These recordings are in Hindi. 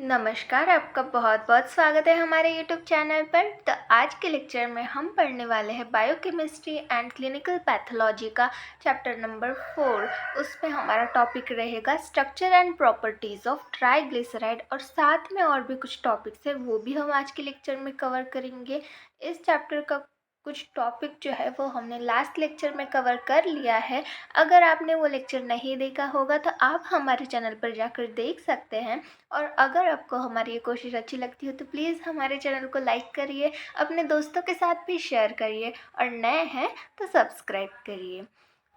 नमस्कार, आपका बहुत बहुत स्वागत है हमारे यूट्यूब चैनल पर। तो आज के लेक्चर में हम पढ़ने वाले हैं बायोकेमिस्ट्री एंड क्लिनिकल पैथोलॉजी का चैप्टर नंबर 4। उसमें हमारा टॉपिक रहेगा structure and properties of triglyceride, और साथ में और भी कुछ टॉपिक्स है वो भी हम आज के लेक्चर में कवर करेंगे। इस चैप्टर का कुछ टॉपिक जो है वो हमने लास्ट लेक्चर में कवर कर लिया है। अगर आपने वो लेक्चर नहीं देखा होगा तो आप हमारे चैनल पर जाकर देख सकते हैं। और अगर आपको हमारी ये कोशिश अच्छी लगती हो तो प्लीज़ हमारे चैनल को लाइक करिए, अपने दोस्तों के साथ भी शेयर करिए, और नए हैं तो सब्सक्राइब करिए।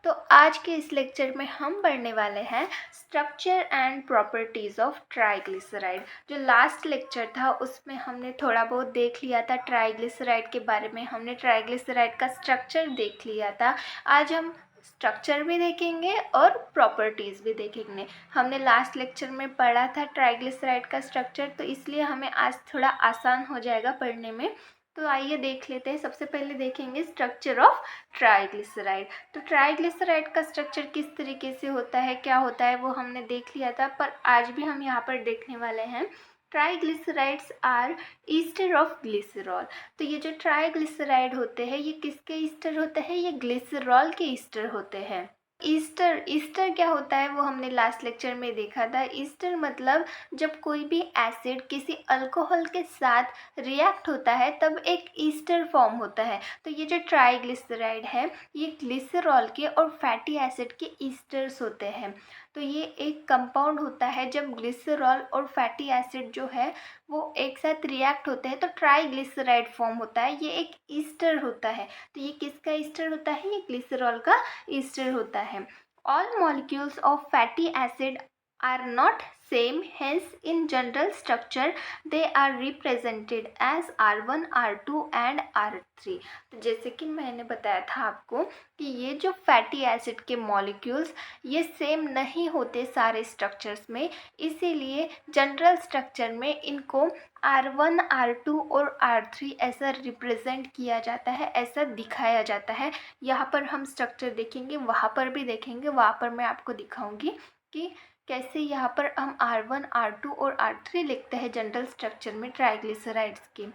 तो आज के इस लेक्चर में हम पढ़ने वाले हैं structure and properties of triglyceride. जो लास्ट लेक्चर था उसमें हमने थोड़ा बहुत देख लिया था ट्राइग्लिसराइड के बारे में, हमने ट्राइग्लिसराइड का स्ट्रक्चर देख लिया था। आज हम स्ट्रक्चर भी देखेंगे और प्रॉपर्टीज़ भी देखेंगे। हमने लास्ट लेक्चर में पढ़ा था ट्राइग्लिसराइड का स्ट्रक्चर, तो इसलिए हमें आज थोड़ा आसान हो जाएगा पढ़ने में। तो आइए देख लेते हैं। सबसे पहले देखेंगे स्ट्रक्चर ऑफ ट्राइग्लिसराइड। तो ट्राइग्लिसराइड का स्ट्रक्चर किस तरीके से होता है, क्या होता है, वो हमने देख लिया था, पर आज भी हम यहाँ पर देखने वाले हैं। Triglycerides are ester of glycerol. तो ये जो ट्राइग्लिसराइड होते हैं ये किसके ईस्टर होते हैं, ये ग्लिसरॉल के ईस्टर होते हैं। ईस्टर ईस्टर क्या होता है वो हमने लास्ट लेक्चर में देखा था। ईस्टर मतलब जब कोई भी एसिड किसी अल्कोहल के साथ रिएक्ट होता है तब एक ईस्टर फॉर्म होता है। तो ये जो ट्राइग्लिसराइड है ये ग्लिसरॉल के और फैटी एसिड के ईस्टर्स होते हैं। तो ये एक कंपाउंड होता है जब ग्लिसरॉल और फैटी एसिड जो है वो एक साथ रिएक्ट होते हैं तो ट्राइग्लिसराइड फॉर्म होता है। ये एक ईस्टर होता है। तो ये किसका ईस्टर होता है, ये ग्लिसरॉल का ईस्टर होता है। All molecules of fatty acid are not same, hence in general structure they are represented as R1, R2 and R3। तो जैसे कि मैंने बताया था आपको कि ये जो फैटी एसिड के मॉलिक्यूल्स ये सेम नहीं होते सारे स्ट्रक्चर्स में, इसीलिए जनरल स्ट्रक्चर में इनको R1, R2 और R3 ऐसा रिप्रेजेंट किया जाता है, ऐसा दिखाया जाता है। यहाँ पर हम स्ट्रक्चर देखेंगे, वहाँ पर भी देखेंगे, वहाँ पर मैं आपको दिखाऊंगी कि कैसे यहाँ पर हम R1, R2 और R3 लिखते हैं जनरल स्ट्रक्चर में ट्राइग्लिसराइड्स के।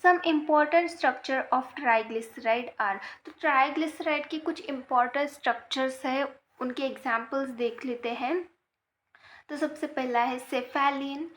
Some important structure of triglyceride are. तो ट्राइग्लिसराइड के कुछ इम्पॉर्टेंट स्ट्रक्चर्स है, उनके एग्जाम्पल्स देख लेते हैं। तो सबसे पहला है सेफेलिन,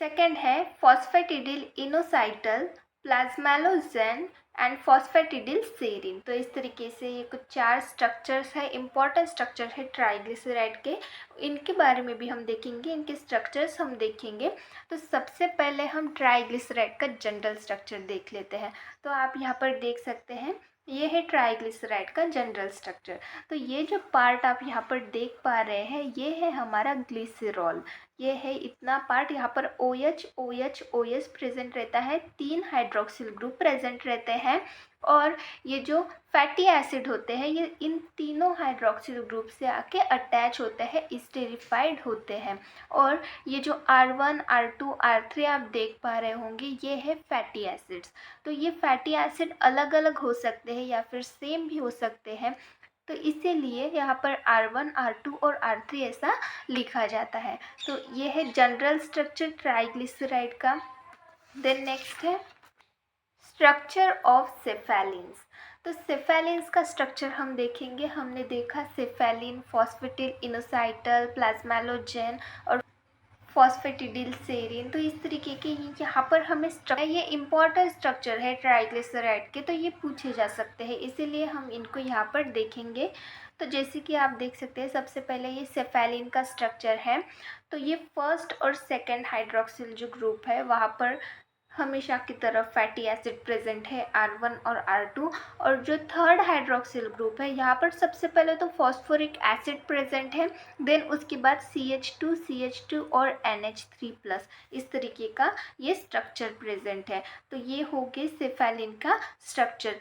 सेकेंड है फॉस्फेटिडिल इनोसाइटल, प्लाज्मेलोजेन एंड फॉस्फेटिडिल सेरिन। तो इस तरीके से ये कुछ 4 स्ट्रक्चर्स है, इंपॉर्टेंट स्ट्रक्चर है ट्राइग्लिसराइड के। इनके बारे में भी हम देखेंगे, इनके स्ट्रक्चर्स हम देखेंगे। तो सबसे पहले हम ट्राइग्लिसराइड का जनरल स्ट्रक्चर देख लेते हैं। तो आप यहाँ पर देख सकते हैं ये है ट्राइग्लिसराइड का जनरल स्ट्रक्चर। तो ये जो पार्ट आप यहाँ पर देख पा रहे हैं ये है हमारा ग्लिसरॉल। ये है इतना पार्ट, यहाँ पर OH OH OH प्रेजेंट रहता है, 3 हाइड्रोक्सिल ग्रुप प्रेजेंट रहते हैं। और ये जो फैटी एसिड होते हैं ये इन तीनों हाइड्रोक्सिल ग्रुप से आके अटैच होते हैं, स्टेरिफाइड होते हैं। और ये जो R1, R2, R3 आप देख पा रहे होंगे ये है फैटी एसिड्स। तो ये फैटी एसिड अलग अलग हो सकते हैं या फिर सेम भी हो सकते हैं, तो इसीलिए यहाँ पर R1, R2 और R3 ऐसा लिखा जाता है। तो ये है जनरल स्ट्रक्चर ट्राइग्लिसराइड का। देन नेक्स्ट है स्ट्रक्चर ऑफ सेफेलिन्स। तो सेफेलिन्स का स्ट्रक्चर हम देखेंगे। हमने देखा सेफेलिन, फॉस्फेटिल इनोसाइटल, प्लाज्मेलोजेन और फॉस्फेटिडिल सेरिन। तो इस तरीके के यहाँ पर हमें ये इंपॉर्टेंट स्ट्रक्चर है ट्राइग्लिसराइड के, तो ये पूछे जा सकते हैं, इसीलिए हम इनको यहाँ पर देखेंगे। तो जैसे कि आप देख सकते हैं सबसे पहले ये सेफेलिन का स्ट्रक्चर है। तो ये फर्स्ट और सेकंड हाइड्रोक्सिल जो ग्रुप है वहाँ पर हमेशा की तरफ फैटी एसिड प्रेजेंट है R1 और R2। और जो थर्ड हाइड्रोक्सिल ग्रुप है यहाँ पर सबसे पहले तो फॉस्फोरिक एसिड प्रेजेंट है, देन उसके बाद CH2 CH2 और NH3+। इस तरीके का ये स्ट्रक्चर प्रेजेंट है। तो ये हो गए सेफेलिन का स्ट्रक्चर।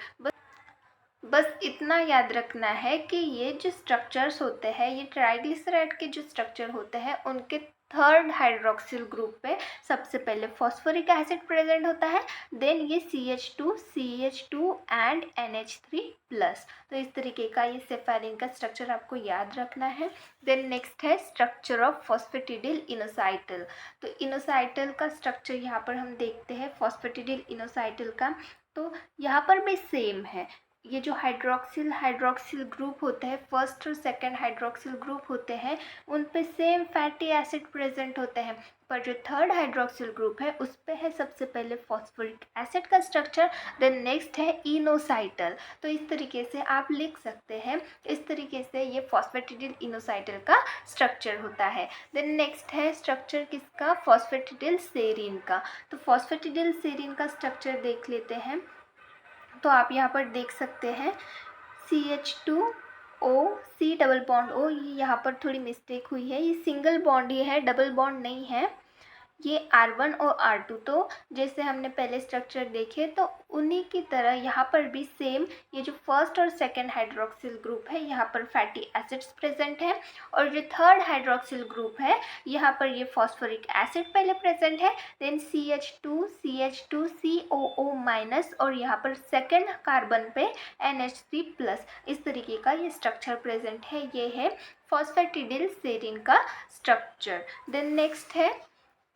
बस इतना याद रखना है कि ये जो स्ट्रक्चर्स होते हैं ये ट्राइग्लिसराइड के जो स्ट्रक्चर होते हैं उनके थर्ड हाइड्रोक्सिल ग्रुप पे सबसे पहले फॉस्फोरिक एसिड प्रेजेंट होता है, देन ये CH2 एंड NH3+। तो इस तरीके का ये सेफेरिन का स्ट्रक्चर आपको याद रखना है। देन नेक्स्ट है स्ट्रक्चर ऑफ फॉस्फेटिडिल इनोसाइटल। तो इनोसाइटल का स्ट्रक्चर यहाँ पर हम देखते हैं फॉस्फेटिडिल इनोसाइटल का, तो यहाँ पर भी सेम है। ये जो हाइड्रोक्सिल ग्रुप होते हैं, फर्स्ट और सेकंड हाइड्रोक्सिल ग्रुप होते हैं, उन पे सेम फैटी एसिड प्रेजेंट होते हैं, पर जो थर्ड हाइड्रोक्सिल ग्रुप है उस पे है सबसे पहले फॉस्फोरिक एसिड का स्ट्रक्चर, देन नेक्स्ट है इनोसाइटल। तो इस तरीके से आप लिख सकते हैं, इस तरीके से ये फॉस्फेटिडिल इनोसाइटल का स्ट्रक्चर होता है। देन नेक्स्ट है स्ट्रक्चर किसका, फॉस्फेटिडिल सेरीन का। तो फॉस्फेटिडिल सेरीन का स्ट्रक्चर देख लेते हैं। तो आप यहाँ पर देख सकते हैं CH2O C double bond O, ये यहाँ पर थोड़ी मिस्टेक हुई है, ये सिंगल बॉन्ड ही है, डबल बॉन्ड नहीं है। ये R1 और R2, तो जैसे हमने पहले स्ट्रक्चर देखे तो उन्हीं की तरह यहाँ पर भी सेम, ये जो फर्स्ट और सेकंड हाइड्रोक्सिल ग्रुप है यहाँ पर फैटी एसिड्स प्रेजेंट है, और जो थर्ड हाइड्रोक्सिल ग्रुप है यहाँ पर ये फॉस्फोरिक एसिड पहले प्रेजेंट है, देन CH2 COO- और यहाँ पर सेकंड कार्बन पे NH3+। इस तरीके का ये स्ट्रक्चर प्रेजेंट है। ये है फॉस्फेटिडिल सेरीन का स्ट्रक्चर। देन नेक्स्ट है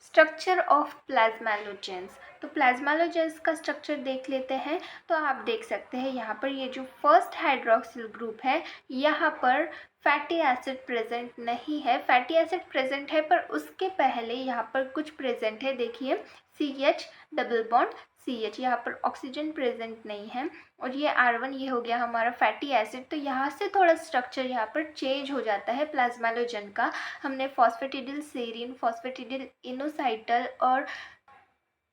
स्ट्रक्चर ऑफ प्लाज्मालोजेंस। तो प्लाज्मालोजेंस का स्ट्रक्चर देख लेते हैं। तो आप देख सकते हैं यहाँ पर ये जो फर्स्ट हाइड्रोक्सिल ग्रुप है यहाँ पर फैटी एसिड प्रेजेंट नहीं है, फैटी एसिड प्रेजेंट है पर उसके पहले यहाँ पर कुछ प्रेजेंट है। देखिए CH डबल बॉन्ड CH, यहाँ पर ऑक्सीजन प्रेजेंट नहीं है, और ये R1 ये हो गया हमारा फैटी एसिड। तो यहाँ से थोड़ा स्ट्रक्चर यहाँ पर चेंज हो जाता है प्लाज्मालोजन का। हमने फॉस्फेटिडिल सेरीन, फॉस्फेटिडिल इनोसाइटल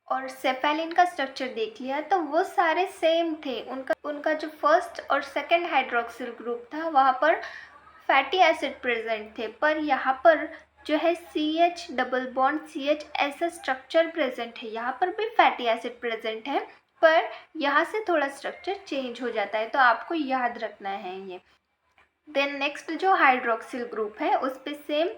और सेफेलिन का स्ट्रक्चर देख लिया, तो वो सारे सेम थे। उनका जो फर्स्ट और सेकंड हाइड्रोक्सिल ग्रुप था वहाँ पर फैटी एसिड प्रेजेंट थे, पर यहाँ पर जो है CH डबल बॉन्ड CH ऐसा स्ट्रक्चर प्रेजेंट है, यहाँ पर भी फैटी एसिड प्रेजेंट है, पर यहाँ से थोड़ा स्ट्रक्चर चेंज हो जाता है, तो आपको याद रखना है ये। देन नेक्स्ट जो हाइड्रोक्सिल ग्रुप है उस पे सेम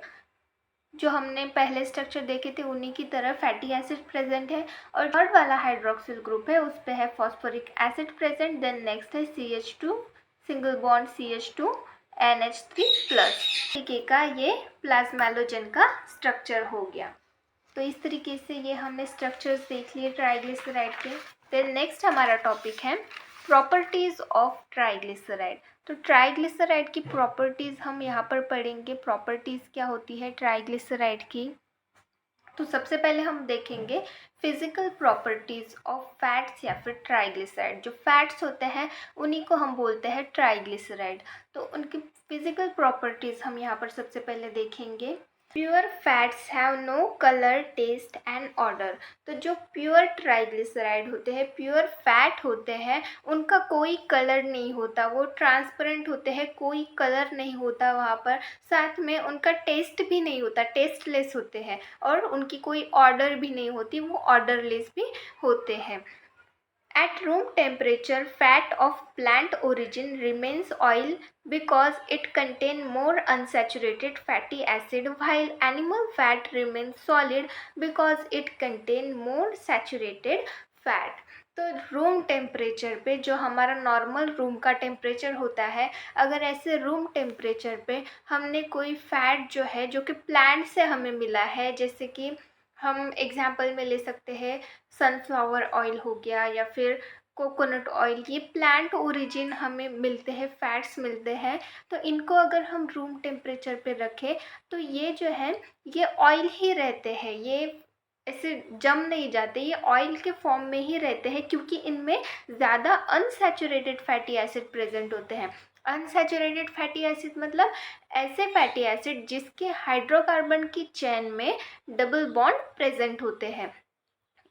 जो हमने पहले स्ट्रक्चर देखे थे उन्हीं की तरह फैटी एसिड प्रेजेंट है, और थर्ड वाला हाइड्रोक्सिल ग्रुप है उस पे है phosphoric acid present. Then next है CH2 single bond CH2 NH3+। तरीके का ये प्लाज्मालोजन का स्ट्रक्चर हो गया। तो इस तरीके से ये हमने स्ट्रक्चर्स देख लिए ट्राइग्लिसराइड के। देन नेक्स्ट हमारा टॉपिक है प्रॉपर्टीज़ ऑफ ट्राइग्लिसराइड। तो ट्राइग्लिसराइड की प्रॉपर्टीज़ हम यहाँ पर पढ़ेंगे। प्रॉपर्टीज़ क्या होती है ट्राइग्लिसराइड की, तो सबसे पहले हम देखेंगे फिजिकल प्रॉपर्टीज़ ऑफ फैट्स या फिर ट्राइग्लिसराइड। जो फैट्स होते हैं उन्हीं को हम बोलते हैं ट्राइग्लिसराइड। तो उनकी फिजिकल प्रॉपर्टीज़ हम यहाँ पर सबसे पहले देखेंगे। Pure fats have no colour, taste and order. तो जो प्योर ट्राइग्लिसराइड होते हैं, प्योर फैट होते हैं, उनका कोई कलर नहीं होता, वो ट्रांसपेरेंट होते हैं, कोई कलर नहीं होता वहाँ पर, साथ में उनका टेस्ट भी नहीं होता, टेस्टलेस होते हैं, और उनकी कोई ऑर्डर भी नहीं होती, वो ऑर्डरलेस भी होते हैं। At room temperature, fat of plant origin remains oil because it contains more unsaturated fatty acid, while animal fat remains solid because it contains more saturated fat। तो रूम टेम्परेचर पे जो हमारा नॉर्मल रूम का टेम्परेचर होता है, अगर ऐसे रूम टेम्परेचर पे हमने कोई फैट जो है जो कि प्लांट से हमें मिला है, जैसे कि हम एग्जाम्पल में ले सकते हैं सनफ्लावर ऑयल हो गया या फिर कोकोनट ऑयल, ये प्लांट ओरिजिन हमें मिलते हैं, फैट्स मिलते हैं। तो इनको अगर हम रूम टेम्परेचर पे रखें तो ये जो है ये ऑयल ही रहते हैं, ये ऐसे जम नहीं जाते, ये ऑयल के फॉर्म में ही रहते हैं, क्योंकि इनमें ज़्यादा अनसैचुरेटेड फैटी एसिड प्रेजेंट होते हैं। अनसैचुरेटेड फैटी एसिड मतलब ऐसे फैटी एसिड जिसके हाइड्रोकार्बन की चेन में डबल बॉन्ड प्रेजेंट होते हैं,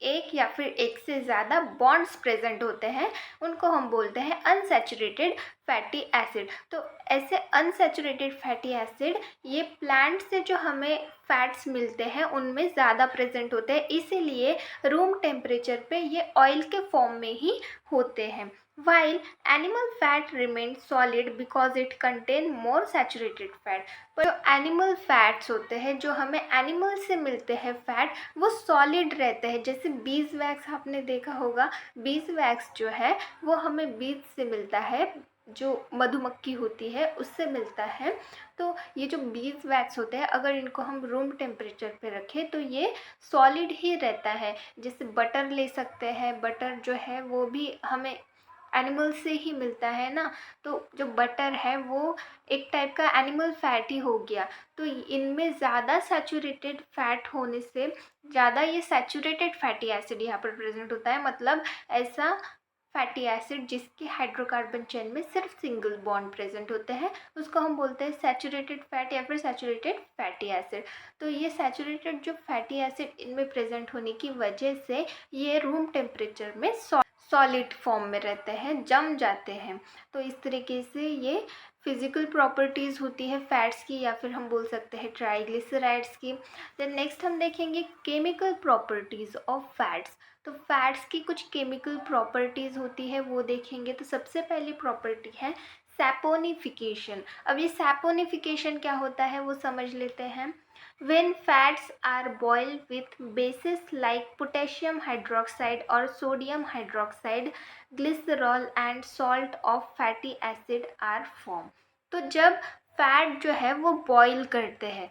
एक या फिर एक से ज़्यादा बॉन्ड्स प्रेजेंट होते हैं, उनको हम बोलते हैं अनसैचुरेटेड फैटी एसिड। तो ऐसे अनसैचुरेटेड फैटी एसिड ये प्लांट से जो हमें फैट्स मिलते हैं उनमें ज़्यादा प्रेजेंट होते हैं, इसीलिए रूम टेम्परेचर पे ये ऑयल के फॉर्म में ही होते हैं। while animal fat remains solid because it contain more saturated fat। पर जो एनिमल फैट्स होते हैं, जो हमें एनिमल से मिलते हैं फैट, वो सॉलिड रहते हैं। जैसे बीज वैक्स आपने देखा होगा, बीज वैक्स जो है वो हमें बीज से मिलता है, जो मधुमक्खी होती है उससे मिलता है। तो ये जो बीज वैक्स होते हैं, अगर इनको हम रूम टेम्परेचर पे रखें तो ये सॉलिड ही रहता है। जैसे बटर ले सकते हैं, बटर जो है वो भी हमें एनिमल से ही मिलता है ना। तो जो बटर है वो एक टाइप का एनिमल फैट ही हो गया। तो इनमें ज़्यादा सैचुरेटेड फैट होने से, ज़्यादा ये सैचुरेटेड फैटी एसिड यहाँ पर प्रेजेंट होता है, मतलब ऐसा फैटी एसिड जिसके हाइड्रोकार्बन चेन में सिर्फ सिंगल बॉन्ड प्रेजेंट होते हैं, उसको हम बोलते हैं सैचुरेटेड फैट या फिर सैचुरेटेड फैटी एसिड। तो ये सैचुरेटेड जो फैटी एसिड इनमें प्रेजेंट होने की वजह से ये रूम टेम्परेचर में सॉलिड फॉर्म में रहते हैं, जम जाते हैं। तो इस तरीके से ये फिजिकल प्रॉपर्टीज़ होती है फैट्स की, या फिर हम बोल सकते हैं ट्राइग्लिसराइड्स की। देन नेक्स्ट हम देखेंगे केमिकल प्रॉपर्टीज़ ऑफ फैट्स। तो फैट्स की कुछ केमिकल प्रॉपर्टीज़ होती है वो देखेंगे। तो सबसे पहली प्रॉपर्टी है सैपोनिफिकेशन। अब ये सैपोनिफिकेशन क्या होता है वो समझ लेते हैं। When fats are boiled with bases like potassium hydroxide or sodium hydroxide, glycerol and salt of fatty acid are formed। तो जब फैट जो है वो बॉईल करते हैं,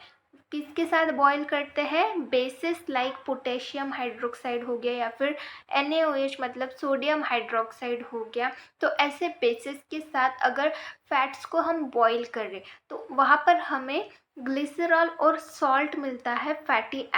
किसके साथ बॉईल करते हैं? बेसिस लाइक पोटेशियम हाइड्रोक्साइड हो गया या फिर NaOH मतलब सोडियम हाइड्रोक्साइड हो गया। तो ऐसे बेसिस के साथ अगर फैट्स को हम बॉईल करें तो वहाँ पर हमें ग्लिसरॉल और सॉल्ट मिलता है फैटी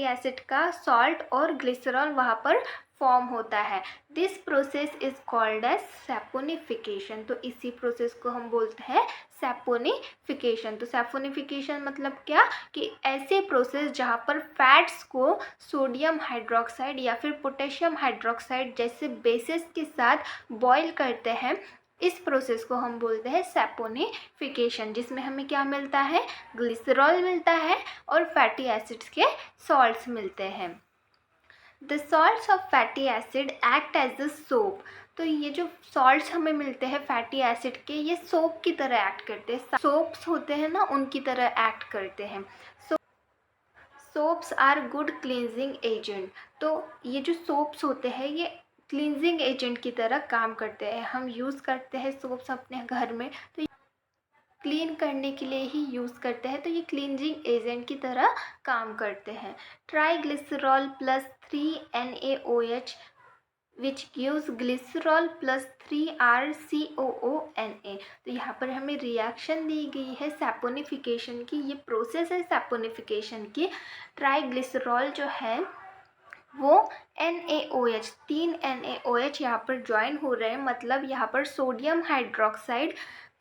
एसिड का सॉल्ट और ग्लिसरॉल वहाँ पर फॉर्म होता है। This process is called as saponification. तो इसी प्रोसेस को हम बोलते हैं सैपोनिफिकेशन। तो सैपोनिफिकेशन मतलब क्या कि ऐसे प्रोसेस जहाँ पर फैट्स को सोडियम हाइड्रोक्साइड या फिर पोटेशियम हाइड्रोक्साइड जैसे बेसिस के साथ बॉईल करते हैं, इस प्रोसेस को हम बोलते हैं सैपोनिफिकेशन, जिसमें हमें क्या मिलता है? ग्लिसरॉल मिलता है और फैटी एसिड्स के सॉल्ट्स मिलते हैं। The salts of fatty acid act as a soap. तो ये जो सॉल्ट्स हमें मिलते हैं फैटी एसिड के, ये सोप की तरह एक्ट करते हैं। सोप्स होते हैं ना, उनकी तरह एक्ट करते हैं। Soaps are good cleansing agent. तो ये जो सोप्स होते हैं ये क्लींजिंग एजेंट की तरह काम करते हैं। हम यूज़ करते हैं सोप्स अपने घर में, तो क्लीन करने के लिए ही यूज़ करते हैं। तो ये क्लींजिंग एजेंट की तरह काम करते हैं। Triglycerol plus 3NaOH which gives glycerol plus 3RCOONA। तो यहाँ पर हमें रिएक्शन दी गई है सैपोनिफिकेशन की, ये प्रोसेस है सैपोनिफिकेशन की। ट्राईग्लिसरॉल जो है वो NaOH 3NaOH यहाँ पर ज्वाइन हो रहे हैं, मतलब यहाँ पर सोडियम हाइड्रोक्साइड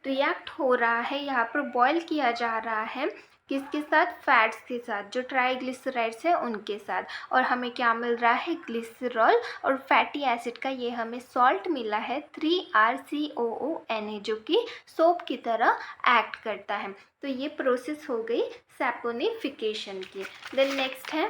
रिएक्ट हो रहा है, यहाँ पर बॉयल किया जा रहा है। किसके साथ? फैट्स के साथ, जो ट्राईग्लिसराइड्स है उनके साथ। और हमें क्या मिल रहा है? ग्लिसरॉल और फैटी एसिड का ये हमें सॉल्ट मिला है 3RCOONA, जो कि सोप की तरह एक्ट करता है। तो ये प्रोसेस हो गई सैपोनिफिकेशन की। देन नेक्स्ट है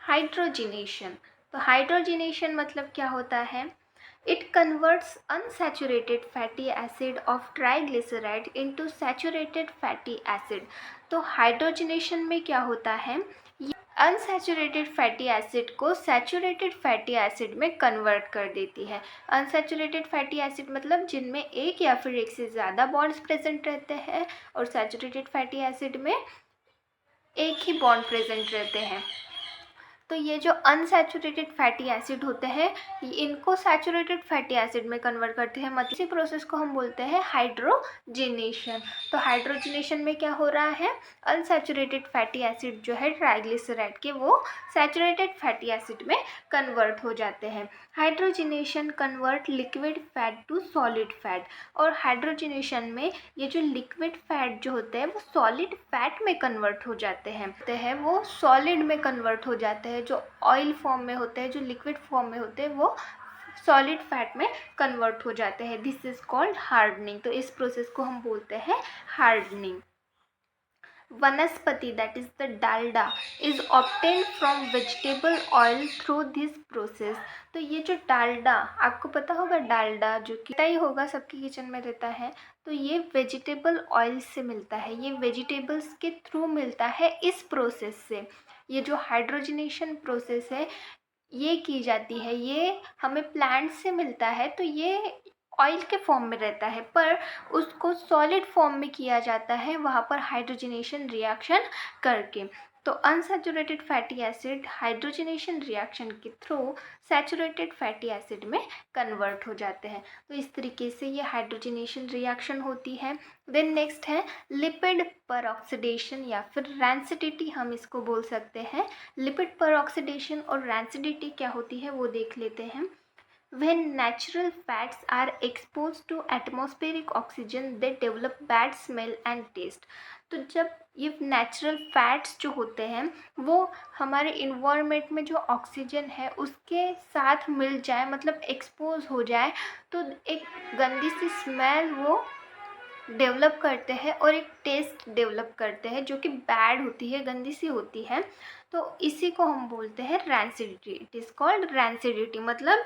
हाइड्रोजिनेशन। तो हाइड्रोजिनेशन मतलब क्या होता है? It converts unsaturated fatty acid of triglyceride into saturated fatty acid. तो हाइड्रोजिनेशन में क्या होता है? ये अनसैचुरेटेड फैटी एसिड को सैचुरेटेड फैटी एसिड में कन्वर्ट कर देती है। अनसैचुरेटेड फैटी एसिड मतलब जिनमें एक या फिर एक से ज़्यादा बॉन्ड्स प्रेजेंट रहते हैं, और सैचुरेटेड फैटी एसिड में एक ही बॉन्ड प्रेजेंट रहते हैं। तो ये जो अनसैचुरेटेड फैटी एसिड होते हैं, इनको सैचुरेटेड फैटी एसिड में कन्वर्ट करते हैं, मतलब इसी प्रोसेस को हम बोलते हैं हाइड्रोजिनेशन। तो हाइड्रोजिनेशन में क्या हो रहा है? अनसैचुरेटेड फैटी एसिड जो है ट्राइग्लिसराइड के, वो सैचुरेटेड फैटी एसिड में कन्वर्ट हो जाते हैं। Hydrogenation convert liquid fat to solid fat. और हाइड्रोजिनेशन में ये जो लिक्विड फैट जो होते हैं वो सॉलिड फैट में कन्वर्ट हो जाते हैं, वो सॉलिड में कन्वर्ट हो जाते हैं। जो ऑयल फॉर्म में होते हैं, जो लिक्विड फॉर्म में होते हैं, वो सॉलिड फैट में कन्वर्ट हो जाते हैं। This is called hardening. तो इस प्रोसेस को हम बोलते हैं हार्डनिंग। वनस्पति that is the Dalda is obtain from vegetable oil through this process. तो ये जो डालडा, आपको पता होगा डालडा जो कि पता ही होगा, सबके किचन में रहता है, तो ये वेजिटेबल ऑयल से मिलता है, ये वेजिटेबल्स के थ्रू मिलता है इस प्रोसेस से। ये जो हाइड्रोजनेशन प्रोसेस है ये की जाती है, ये हमें प्लांट से मिलता है, तो ये ऑयल के फॉर्म में रहता है, पर उसको सॉलिड फॉर्म में किया जाता है वहाँ पर हाइड्रोजनेशन रिएक्शन करके। तो unsaturated fatty acid hydrogenation reaction के थ्रू सैचुरेटेड फैटी एसिड में कन्वर्ट हो जाते हैं। तो इस तरीके से ये हाइड्रोजनेशन रिएक्शन होती है। देन नेक्स्ट है लिपिड पर ऑक्सीडेशन या फिर रैंसिडिटी, हम इसको बोल सकते हैं। लिपिड पर ऑक्सीडेशन और रैंसिडिटी क्या होती है वो देख लेते हैं। When natural fats are exposed to atmospheric oxygen, they develop bad smell and taste. तो जब ये नेचुरल फैट्स जो होते हैं वो हमारे इन्वायरमेंट में जो ऑक्सीजन है उसके साथ मिल जाए, मतलब एक्सपोज हो जाए, तो एक गंदी सी स्मेल वो डेवलप करते हैं और एक टेस्ट डेवलप करते हैं जो कि बैड होती है, गंदी सी होती है। तो इसी को हम बोलते हैं rancidity. It is called rancidity, मतलब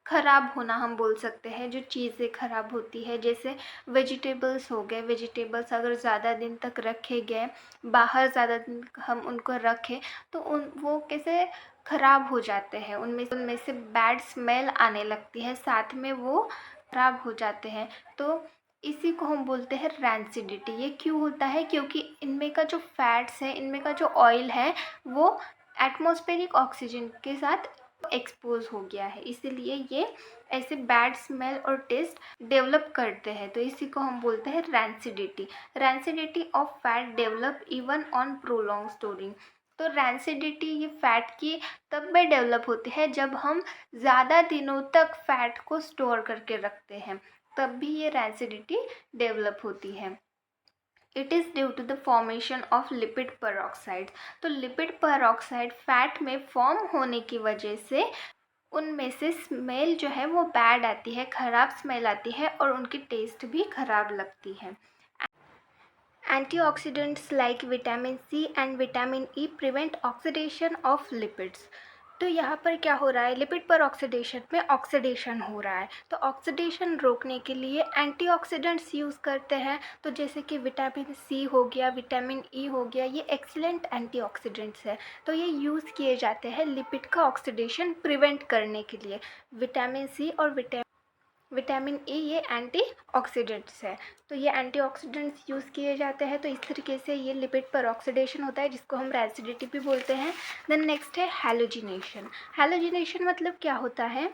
ख़राब होना हम बोल सकते हैं, जो चीज़ें ख़राब होती है। जैसे वेजिटेबल्स हो गए, वेजिटेबल्स अगर ज़्यादा दिन तक रखे गए, बाहर ज़्यादा दिन हम उनको रखें तो वो कैसे ख़राब हो जाते हैं, उनमें से बैड स्मेल आने लगती है, साथ में वो ख़राब हो जाते हैं। तो इसी को हम बोलते हैं रैंसिडिटी। ये क्यों होता है? क्योंकि इनमें का जो फैट्स है, इनमें का जो ऑयल है वो एटमॉस्फेरिक ऑक्सीजन के साथ एक्सपोज हो गया है, इसीलिए ये ऐसे बैड स्मेल और टेस्ट डेवलप करते हैं। तो इसी को हम बोलते हैं rancidity. Rancidity of fat develop even on prolong storing. तो रैंसिडिटी ये फैट की तब में डेवलप होती है जब हम ज़्यादा दिनों तक फैट को स्टोर करके रखते हैं, तब भी ये रैंसिडिटी डेवलप होती है। It is due to the formation of lipid peroxide. तो लिपिड पेरोक्साइड फैट में फॉर्म होने की वजह से उनमें से स्मेल जो है वो बैड आती है, ख़राब स्मेल आती है और उनकी टेस्ट भी ख़राब लगती है। Antioxidants like vitamin C and vitamin E prevent oxidation of lipids. तो यहाँ पर क्या हो रहा है, लिपिड पर ऑक्सीडेशन में ऑक्सीडेशन हो रहा है, तो ऑक्सीडेशन रोकने के लिए एंटीऑक्सीडेंट्स यूज़ करते हैं। तो जैसे कि विटामिन सी हो गया, विटामिन ई हो गया, ये एक्सीलेंट एंटीऑक्सीडेंट्स है, तो ये यूज़ किए जाते हैं लिपिड का ऑक्सीडेशन प्रिवेंट करने के लिए। विटामिन सी और विटामिन ई ये एंटीऑक्सीडेंट्स है, तो ये एंटीऑक्सीडेंट्स यूज़ किए जाते हैं। तो इस तरीके से ये लिपिड पर ऑक्सीडेशन होता है, जिसको हम रैंसिडिटी भी बोलते हैं। देन नेक्स्ट है हैलोजिनेशन। हैलोजिनेशन मतलब क्या होता है?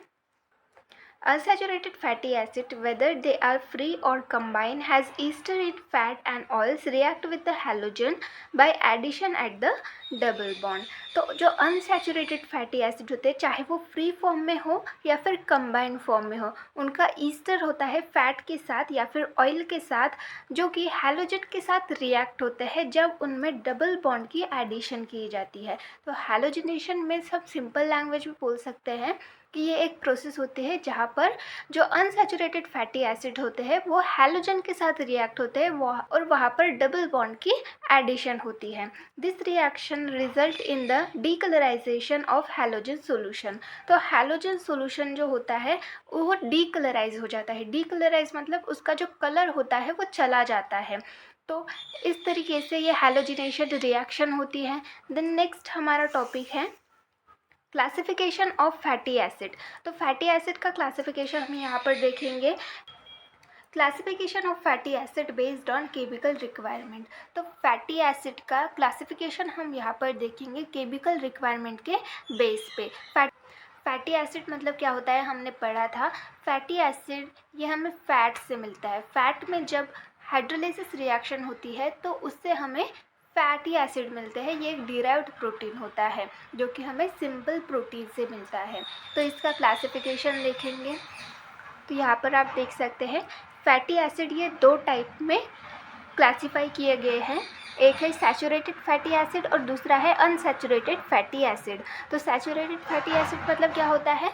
Unsaturated fatty acid, whether they are free or combined, has ester in fat and oils react with the halogen by addition at the double bond. तो जो अनसैचुरेटेड फैटी एसिड होते हैं, चाहे वो फ्री फॉर्म में हो या फिर कंबाइंड फॉर्म में हो, उनका ईस्टर होता है फैट के साथ या फिर ऑयल के साथ, जो कि हैलोजन के साथ रिएक्ट होते हैं जब उनमें डबल बॉन्ड की एडिशन की जाती है। तो हैलोजिनेशन में सब सिंपल लैंग्वेज में बोल सकते हैं कि ये एक प्रोसेस होती है जहाँ पर जो अनसैचुरेटेड फैटी एसिड होते हैं वो हैलोजन के साथ रिएक्ट होते हैं और वहाँ पर डबल बॉन्ड की एडिशन होती है। This reaction result in the decolourisation of halogen solution. तो हैलोजन सॉल्यूशन जो होता है वो डीकलराइज हो जाता है। डीकलराइज मतलब उसका जो कलर होता है वो चला जाता है। तो इस तरीके से ये हैलोजिनेशन रिएक्शन होती है। देन नेक्स्ट हमारा टॉपिक है क्लासिफिकेशन ऑफ फैटी एसिड। तो फैटी एसिड का क्लासिफिकेशन हम यहाँ पर देखेंगे। Classification of fatty acid based on chemical requirement. तो फैटी एसिड का क्लासिफिकेशन हम यहाँ पर देखेंगे केमिकल रिक्वायरमेंट के बेस पे। फैटी एसिड मतलब क्या होता है, हमने पढ़ा था। फैटी एसिड ये हमें फैट से मिलता है। फैट में जब हाइड्रोलाइसिस रिएक्शन होती है तो उससे हमें फैटी एसिड मिलते हैं। ये एक डिराइव्ड प्रोटीन होता है जो कि हमें सिंपल प्रोटीन से मिलता है। तो इसका क्लासिफिकेशन देखेंगे तो यहाँ पर आप देख सकते हैं फैटी एसिड ये दो टाइप में क्लासीफाई किए गए हैं। एक है सैचुरेटेड फैटी एसिड और दूसरा है अनसैचुरेटेड फैटी एसिड। तो सैचुरेटेड फैटी एसिड मतलब क्या होता है,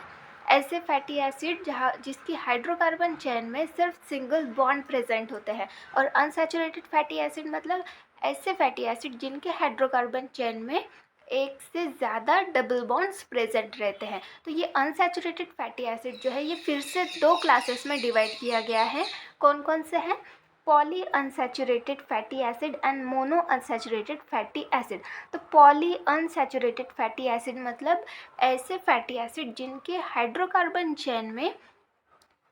ऐसे फैटी एसिड जिसकी हाइड्रोकार्बन चेन में सिर्फ सिंगल बॉन्ड प्रेजेंट होते हैं। और अनसैचुरेटेड फैटी एसिड मतलब ऐसे फैटी एसिड जिनके हाइड्रोकार्बन चेन में एक से ज़्यादा डबल बॉन्ड्स प्रेजेंट रहते हैं। तो ये अनसैचुरेटेड फैटी एसिड जो है ये फिर से दो क्लासेस में डिवाइड किया गया है। कौन कौन से हैं? Poly unsaturated fatty acid and mono unsaturated fatty acid. तो पॉली अनसैचुरेटेड फैटी एसिड मतलब ऐसे फैटी एसिड जिनके हाइड्रोकार्बन चेन में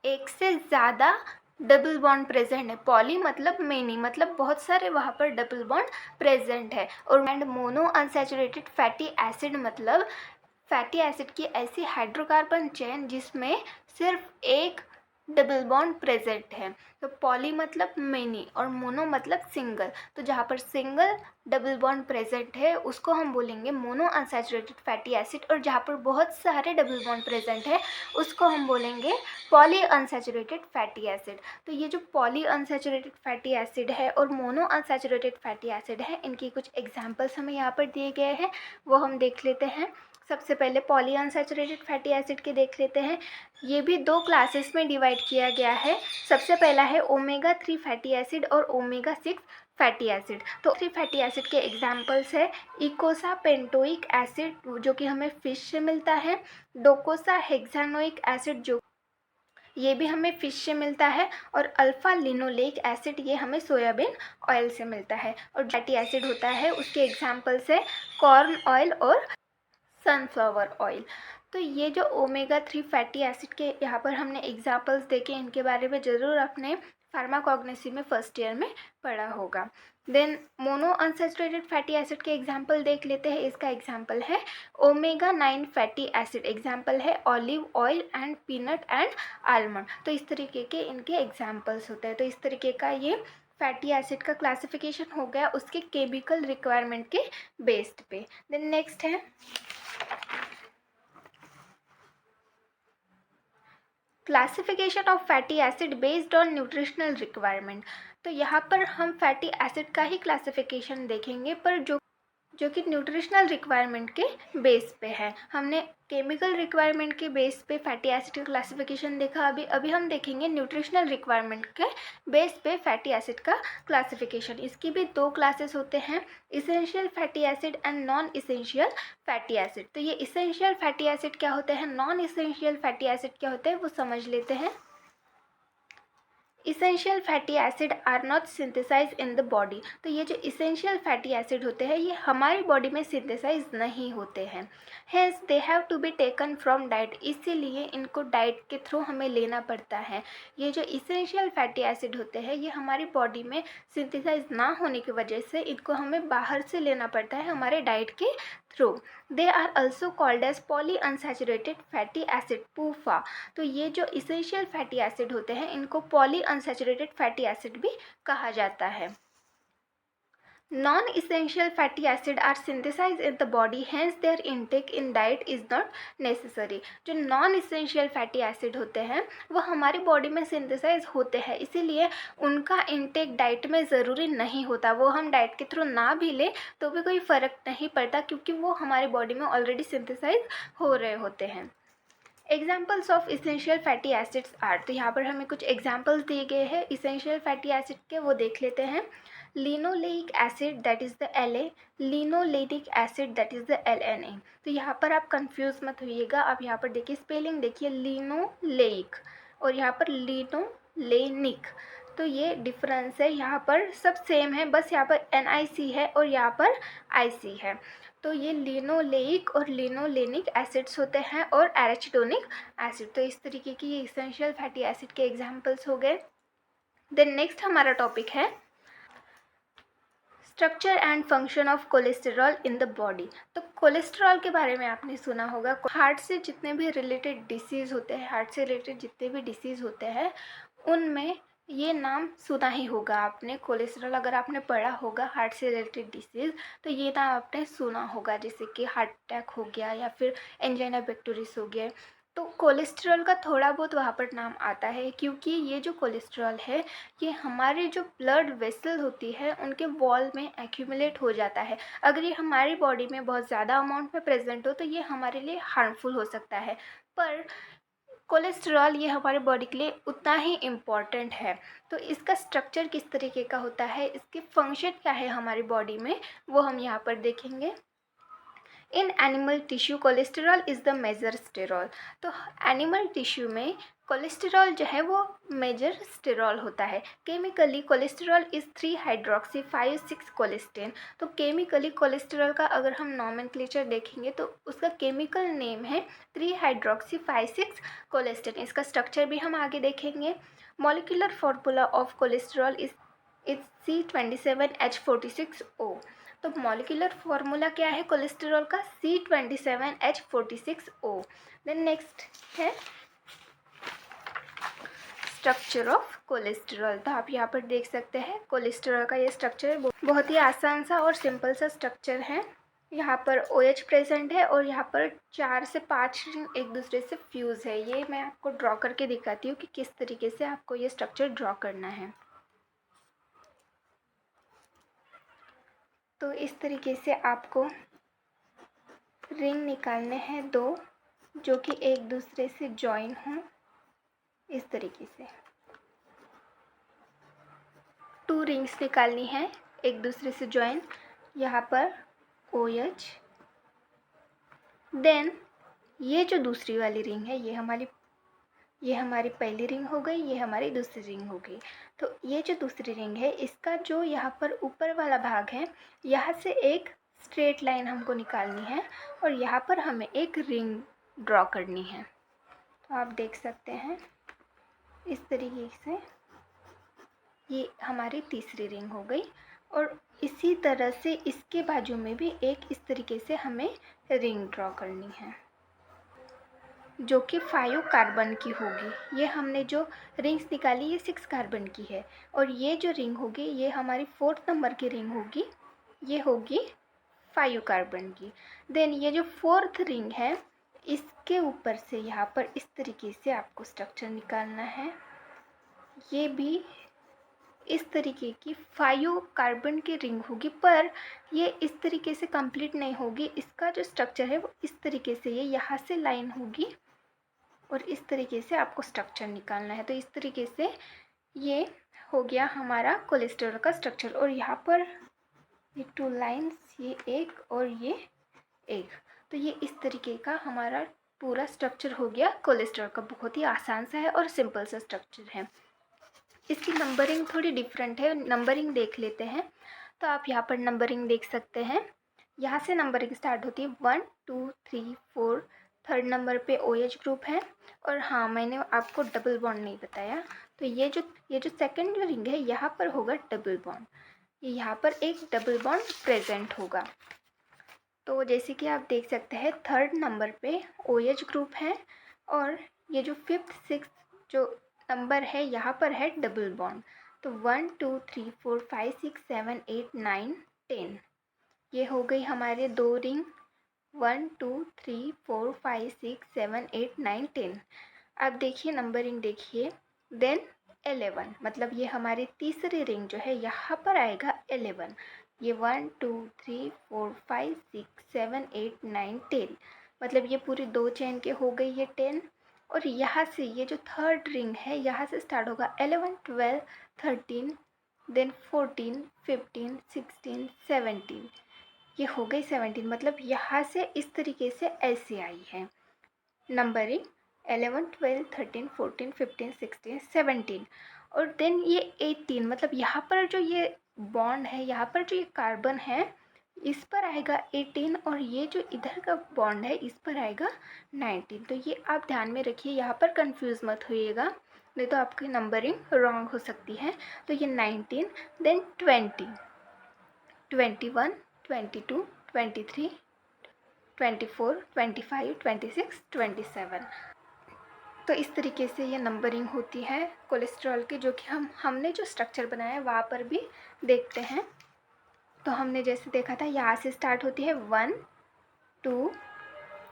एक से ज़्यादा डबल बॉन्ड प्रेजेंट है। पॉली मतलब मेनी, मतलब बहुत सारे वहाँ पर डबल बॉन्ड प्रेजेंट है। और and mono unsaturated fatty acid मतलब फैटी एसिड की ऐसी हाइड्रोकार्बन चेन जिसमें सिर्फ एक डबल बॉन्ड प्रेजेंट है। तो पॉली मतलब मेनी और मोनो मतलब सिंगल। तो जहाँ पर सिंगल डबल बॉन्ड प्रेजेंट है उसको हम बोलेंगे मोनो अनसैचुरेटेड फैटी एसिड, और जहाँ पर बहुत सारे डबल बॉन्ड प्रेजेंट है उसको हम बोलेंगे पॉली अनसैचुरेटेड फैटी एसिड। तो ये जो पॉली अनसैचुरेटेड फैटी एसिड है और मोनो अनसैचुरेटेड फैटी एसिड है, इनकी कुछ एग्जांपल्स हमें यहाँ पर दिए गए हैं, वो हम देख लेते हैं। सबसे पहले पॉली अनसैचुरेटेड फैटी एसिड के देख लेते हैं। ये भी दो क्लासेस में डिवाइड किया गया है। सबसे पहला है ओमेगा 3 फैटी एसिड और ओमेगा 6 फैटी एसिड। तो 3 फैटी एसिड के एग्जांपल्स है इकोसा पेंटोइक एसिड जो कि हमें फिश से मिलता है, डोकोसा हेक्सानोइक एसिड जो ये भी हमें फिश से मिलता है, और अल्फा लिनोलेक एसिड ये हमें सोयाबीन ऑयल से मिलता है। और फैटी एसिड होता है उसके एग्जांपल्स है कॉर्न ऑयल और सनफ्लावर ऑयल। तो ये जो ओमेगा 3 फैटी एसिड के यहाँ पर हमने एग्जांपल्स देखे, इनके बारे में ज़रूर अपने फार्माकोग्नोसी में फर्स्ट ईयर में पढ़ा होगा। Then mono unsaturated fatty acid के एग्जांपल देख लेते हैं। इसका एग्जांपल है ओमेगा 9 फैटी एसिड, एग्जांपल है olive oil and peanut and almond. तो इस तरीके के इनके एग्जांपल्स होते हैं। तो इस तरीके का ये फैटी एसिड का क्लासिफिकेशन हो गया उसके केमिकल रिक्वायरमेंट के बेस्ड पे। देन नेक्स्ट है classification of fatty acid based on nutritional requirement. तो यहाँ पर हम फैटी एसिड का ही क्लासिफिकेशन देखेंगे, पर जो कि न्यूट्रिशनल रिक्वायरमेंट के बेस पे है। हमने केमिकल रिक्वायरमेंट के बेस पे फैटी एसिड का क्लासिफिकेशन देखा। अभी हम देखेंगे न्यूट्रिशनल रिक्वायरमेंट के बेस पे फैटी एसिड का क्लासिफिकेशन। इसकी भी दो क्लासेस होते हैं, essential fatty acid and non essential fatty acid. तो ये इसेंशियल फैटी एसिड क्या होते हैं, नॉन इसेंशियल फैटी एसिड क्या होते हैं, वो समझ लेते हैं। Essential fatty acid are not synthesise in the body. तो ये जो इसेंशियल फैटी एसिड होते हैं ये हमारी बॉडी में सिंथेसाइज नहीं होते हैं। Hence they have to be taken from diet, इसीलिए इनको डाइट के थ्रू हमें लेना पड़ता है। ये जो इसेंशियल फैटी एसिड होते हैं ये हमारी बॉडी में सिंथेसाइज ना होने की वजह से इनको हमें बाहर से लेना पड़ता है हमारे डाइट के through. They are also called as poly unsaturated fatty acid, PUFA. तो ये जो इसेंशियल फैटी एसिड होते हैं इनको पॉली अनसैचुरेटेड फैटी एसिड भी कहा जाता है। Non essential fatty acid are synthesise in the body, hence their intake in diet is not necessary. जो नॉन इसेंशियल फैटी एसिड होते हैं वो हमारी बॉडी में सिंथेसाइज होते हैं, इसीलिए उनका इनटेक डाइट में ज़रूरी नहीं होता। वो हम डाइट के थ्रू ना भी लें तो भी कोई फ़र्क नहीं पड़ता, क्योंकि वो हमारी बॉडी में ऑलरेडी सिंथेसाइज हो रहे होते हैं। Examples of essential fatty acids are, तो यहाँ पर हमें कुछ एग्जाम्पल्स दिए गए हैं इसेंशियल फैटी एसिड के, वो देख लेते हैं। Linoleic acid that is the La, linolenic acid that is the Lna। तो यहाँ पर आप कंफ्यूज मत होइएगा। आप यहाँ पर देखिए स्पेलिंग देखिए, लिनोलेइक और यहाँ पर लिनोलेनिक। तो ये डिफरेंस है, यहाँ पर सब सेम है, बस यहाँ पर NiC है और यहाँ पर IC है। तो ये लिनोलेइक और लिनोलेनिक एसिड्स होते हैं और एराचिडोनिक एसिड। तो इस तरीके की ये इसेंशियल फैटी एसिड के एग्जांपल्स हो गए। देन नेक्स्ट हमारा टॉपिक है structure and function of cholesterol in the body. तो कोलेस्टेरॉल के बारे में आपने सुना होगा। हार्ट से जितने भी रिलेटेड डिसीज़ होते हैं, हार्ट से रिलेटेड जितने भी डिसीज़ होते हैं उनमें ये नाम सुना ही होगा आपने। कोलेस्ट्रॉल अगर आपने पढ़ा होगा हार्ट से रिलेटेड डिसीज़ तो ये नाम आपने सुना होगा, जैसे कि हार्ट अटैक हो गया या फिर एंजाइना पेक्टोरिस हो गया। तो कोलेस्ट्रॉल का थोड़ा बहुत वहाँ पर नाम आता है, क्योंकि ये जो कोलेस्ट्रॉल है ये हमारे जो ब्लड वेसल होती है उनके वॉल में एक्यूमुलेट हो जाता है। अगर ये हमारी बॉडी में बहुत ज़्यादा अमाउंट में प्रेजेंट हो तो ये हमारे लिए हार्मफुल हो सकता है। पर कोलेस्ट्रॉल ये हमारे बॉडी के लिए उतना ही इम्पॉर्टेंट है। तो इसका स्ट्रक्चर किस तरीके का होता है, इसके फंक्शन क्या है हमारी बॉडी में, वो हम यहाँ पर देखेंगे। In animal tissue cholesterol is the major sterol. तो एनिमल टिश्यू में कोलेस्ट्रॉल जो है वो मेजर स्टेरॉल होता है। Chemically cholesterol is 3 hydroxy 5 6 cholestane. तो केमिकली कोलेस्ट्रॉल का अगर हम नॉमेनक्लेचर देखेंगे तो उसका केमिकल नेम है 3 हाइड्रोक्सी 5 6 कोलेस्टेन। इसका स्ट्रक्चर भी हम आगे देखेंगे। Molecular formula of cholesterol is C27H46O। तो मॉलिक्यूलर फॉर्मूला क्या है कोलेस्ट्रॉल का, C27H46O। देन नेक्स्ट है स्ट्रक्चर ऑफ कोलेस्ट्रॉल। तो आप यहाँ पर देख सकते हैं कोलेस्ट्रॉल का ये स्ट्रक्चर बहुत ही आसान सा और सिंपल सा स्ट्रक्चर है। यहाँ पर OH प्रेजेंट है और यहाँ पर 4 से 5 रिंग एक दूसरे से फ्यूज़ है। ये मैं आपको ड्रॉ करके दिखाती हूँ कि किस तरीके से आपको ये स्ट्रक्चर ड्रॉ करना है। तो इस तरीके से आपको रिंग निकालने हैं 2 जो कि एक दूसरे से जॉइन हों। इस तरीके से 2 रिंग्स निकालनी है एक दूसरे से जॉइन। यहाँ पर OH, देन ये जो दूसरी वाली रिंग है ये हमारी पहली रिंग हो गई, ये हमारी दूसरी रिंग हो गई। तो ये जो दूसरी रिंग है इसका जो यहाँ पर ऊपर वाला भाग है, यहाँ से एक स्ट्रेट लाइन हमको निकालनी है और यहाँ पर हमें एक रिंग ड्रॉ करनी है। तो आप देख सकते हैं इस तरीके से ये हमारी तीसरी रिंग हो गई और इसी तरह से इसके बाजू में भी एक इस तरीके से हमें रिंग ड्रॉ करनी है जो कि 5 कार्बन की होगी। ये हमने जो रिंग्स निकाली ये 6 कार्बन की है और ये जो रिंग होगी ये हमारी 4th नंबर की रिंग होगी, ये होगी 5 कार्बन की। देन ये जो 4th रिंग है इसके ऊपर से यहाँ पर इस तरीके से आपको स्ट्रक्चर निकालना है। ये भी इस तरीके की 5 कार्बन की रिंग होगी, पर ये इस तरीके से कंप्लीट नहीं होगी। इसका जो स्ट्रक्चर है वो इस तरीके से ये यहाँ से लाइन होगी और इस तरीके से आपको स्ट्रक्चर निकालना है। तो इस तरीके से ये हो गया हमारा कोलेस्ट्रॉल का स्ट्रक्चर। और यहाँ पर ये 2 लाइंस, ये एक और ये एक, तो ये इस तरीके का हमारा पूरा स्ट्रक्चर हो गया कोलेस्ट्रॉल का। बहुत ही आसान सा है और सिंपल सा स्ट्रक्चर है। इसकी नंबरिंग थोड़ी डिफरेंट है, नंबरिंग देख लेते हैं। तो आप यहाँ पर नंबरिंग देख सकते हैं, यहाँ से नंबरिंग स्टार्ट होती है 1 2 3 4। 3rd नंबर पे OH ग्रुप है। और हाँ, मैंने आपको डबल बॉन्ड नहीं बताया। तो ये जो सेकंड जो रिंग है यहाँ पर होगा डबल बॉन्ड, ये यहाँ पर एक डबल बॉन्ड प्रेजेंट होगा। तो जैसे कि आप देख सकते हैं 3rd नंबर पे OH ग्रुप है और ये जो 5th 6th जो नंबर है यहाँ पर है डबल बॉन्ड। तो 1 2 3 4 5 6 7 8 9 10, ये हो गई हमारे 2 रिंग 1 2 3 4 5 6 7 8 9 10। अब देखिए नंबरिंग देखिए। देन 11, मतलब ये हमारी तीसरी रिंग जो है यहाँ पर आएगा 11। ये 1 2 3 4 5 6 7 8 9 10, मतलब ये पूरी 2 चेन के हो गई ये 10। और यहाँ से ये जो 3rd रिंग है यहाँ से स्टार्ट होगा 11 12 13, देन 14 15 16 17, ये हो गई 17। मतलब यहाँ से इस तरीके से ऐसे आई है नंबरिंग 11 12 13 14 15 16 17। और देन ये 18, मतलब यहाँ पर जो ये बॉन्ड है, यहाँ पर जो ये कार्बन है इस पर आएगा 18 और ये जो इधर का बॉन्ड है इस पर आएगा 19। तो ये आप ध्यान में रखिए, यहाँ पर कंफ्यूज मत होइएगा, नहीं तो आपकी नंबरिंग रॉन्ग हो सकती है। तो ये 19, देन 20 21 22 23 24 25 26 27। तो इस तरीके से ये नंबरिंग होती है कोलेस्ट्रॉल की, जो कि हमने जो स्ट्रक्चर बनाया है वहाँ पर भी देखते हैं। तो हमने जैसे देखा था यहाँ से स्टार्ट होती है 1 2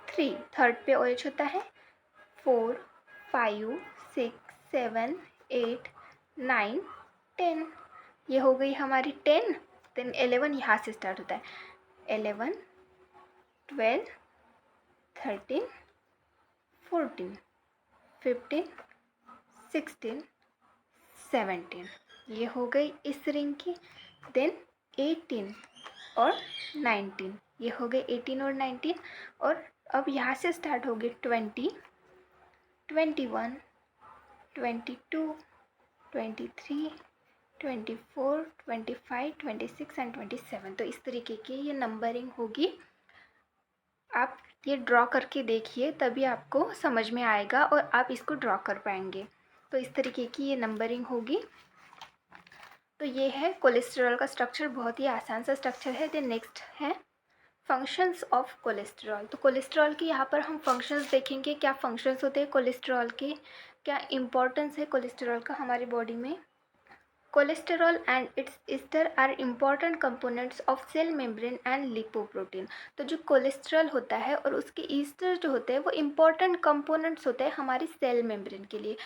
3, 3rd पे OH होता है 4 5 6 7 8 9 10, ये हो गई हमारी 10। देन 11 यहाँ से स्टार्ट होता है 11 12 13 14 15, 16, 17 ये हो गई इस रिंग की। देन 18 और 19 ये हो गए 18 और 19। और अब यहाँ से स्टार्ट होगी 20, 21, 22, 23, 24, 25, 26 एंड 27। तो इस तरीके की ये नंबरिंग होगी। आप ये ड्रॉ करके देखिए, तभी आपको समझ में आएगा और आप इसको ड्रॉ कर पाएंगे। तो इस तरीके की ये नंबरिंग होगी। तो ये है कोलेस्ट्रॉल का स्ट्रक्चर, बहुत ही आसान सा स्ट्रक्चर है। देन नेक्स्ट है फंक्शंस ऑफ कोलेस्ट्रॉल। तो कोलेस्ट्रॉल की यहाँ पर हम फंक्शंस देखेंगे, क्या फंक्शंस होते हैं कोलेस्ट्रॉल के, क्या इंपॉर्टेंस है कोलेस्ट्रॉल का हमारी बॉडी में। Cholesterol and its ester are important components of cell membrane and lipoprotein. तो जो कोलेस्ट्रॉल होता है और उसके ईस्टर जो होते हैं वो इम्पॉर्टेंट कंपोनेंट्स होते हैं हमारी सेल मेम्ब्रेन के लिए।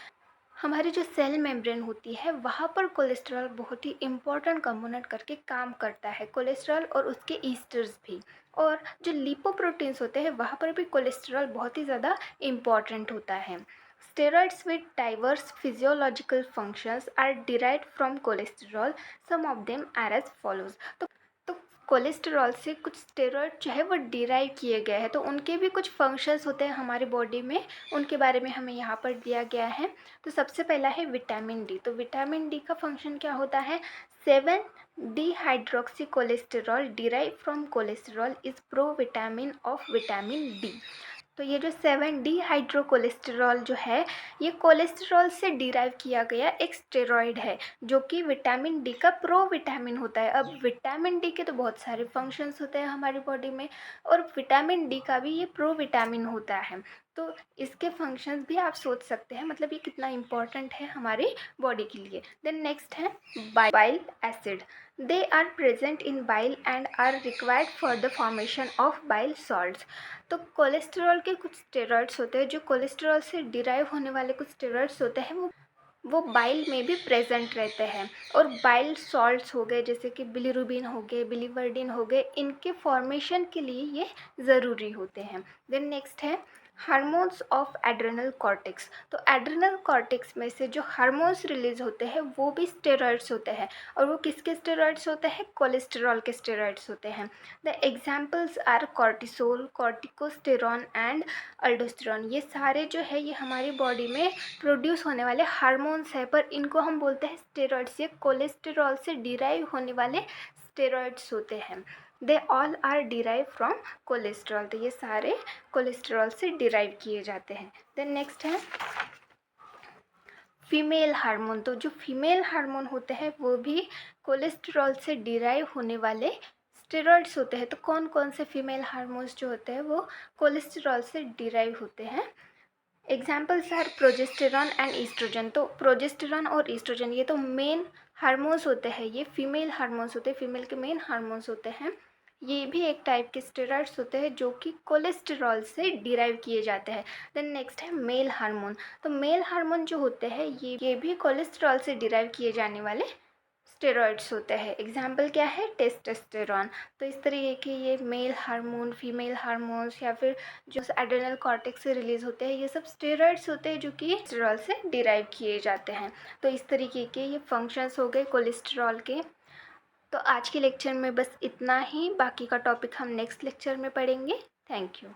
हमारी जो सेल मेम्ब्रेन होती है वहाँ पर कोलेस्ट्रॉल बहुत ही इम्पॉर्टेंट कंपोनेंट करके काम करता है, कोलेस्ट्रॉल और उसके ईस्टर्स भी। और जो लिपोप्रोटीन्स होते हैं वहाँ पर भी कोलेस्ट्रॉल बहुत ही ज़्यादा इम्पॉर्टेंट होता है। Steroids with diverse physiological functions are derived from cholesterol. Some of them are as follows. तो कोलेस्ट्रॉल से कुछ स्टेरॉइड जो है वो डिराइव किए गए हैं, तो उनके भी कुछ फंक्शंस होते हैं हमारी बॉडी में, उनके बारे में हमें यहाँ पर दिया गया है। तो सबसे पहला है विटामिन डी। तो विटामिन डी का फंक्शन क्या होता है, 7-डीहाइड्रोक्सी cholesterol derive from cholesterol is pro vitamin of vitamin D. तो ये जो 7-डीहाइड्रोकोलेस्टेरॉल जो है ये कोलेस्ट्रॉल से डिराइव किया गया एक स्टेरॉइड है जो कि विटामिन डी का प्रो विटामिन होता है। अब विटामिन डी के तो बहुत सारे फंक्शंस होते हैं हमारी बॉडी में, और विटामिन डी का भी ये प्रो विटामिन होता है। तो इसके फंक्शंस भी आप सोच सकते हैं, मतलब ये कितना इम्पोर्टेंट है हमारी बॉडी के लिए। देन नेक्स्ट है bile acid. They are present in bile and are required for the formation of bile salts. तो कोलेस्ट्रॉल के कुछ स्टेरॉइड्स होते हैं, जो कोलेस्ट्रॉल से डिराइव होने वाले कुछ स्टेरॉइड्स होते हैं वो बाइल में भी प्रेजेंट रहते हैं। और बाइल सॉल्ट्स हो गए जैसे कि बिलीरुबिन हो गए, बिलीवर्डिन हो गए, इनके फॉर्मेशन के लिए ये ज़रूरी होते हैं। देन नेक्स्ट है हार्मोन्स ऑफ एड्रेनल कॉर्टेक्स। तो एड्रेनल कॉर्टेक्स में से जो हार्मोन्स रिलीज होते हैं वो भी स्टेरॉइड्स होते हैं, और वो किसके स्टेरॉइड्स होते हैं, कोलेस्ट्रॉल के स्टेरॉइड्स होते हैं। The examples are cortisol, corticosterone and aldosterone. ये सारे जो है ये हमारी बॉडी में प्रोड्यूस होने वाले हार्मोन्स है, पर इनको हम बोलते हैं स्टेरॉइड्स। ये कोलेस्ट्रॉल से डिराइव होने वाले स्टेरॉइड्स होते हैं। They all are derive from cholesterol. तो ये सारे कोलेस्ट्रॉल से डिराइव किए जाते हैं। देन नेक्स्ट है फीमेल हार्मोन। तो जो फीमेल हार्मोन होते हैं वो भी कोलेस्ट्रॉल से डिराइव होने वाले स्टेरॉइड्स होते हैं। तो कौन कौन से फीमेल हार्मोन्स जो होते हैं वो कोलेस्ट्रॉल से डिराइव होते हैं। Examples are progesterone and oestrogen. तो प्रोजेस्टेरॉन और ईस्ट्रोजन ये तो मेन हार्मोन्स होते हैं, ये फीमेल हार्मोन्स होते हैं, फीमेल के मेन हार्मोन्स होते हैं। ये भी एक टाइप के स्टेरॉइड्स होते हैं जो कि कोलेस्ट्रॉल से डिराइव किए जाते हैं। देन नेक्स्ट है मेल हार्मोन। तो मेल हार्मोन जो होते हैं ये भी कोलेस्ट्रॉल से डिराइव किए जाने वाले स्टेरॉइड्स होते हैं। एग्जाम्पल क्या है, टेस्टोस्टेरॉन। तो इस तरीके के ये मेल हार्मोन, फीमेल हार्मोन्स या फिर जो एड्रेनल कॉर्टेक्स से रिलीज होते हैं ये सब स्टेरॉइड्स होते हैं जो कि कोलेस्ट्रॉल से डिराइव किए जाते हैं। तो इस तरीके के ये फंक्शंस हो गए कोलेस्ट्रॉल के। तो आज के लेक्चर में बस इतना ही, बाकी का टॉपिक हम नेक्स्ट लेक्चर में पढ़ेंगे। Thank you.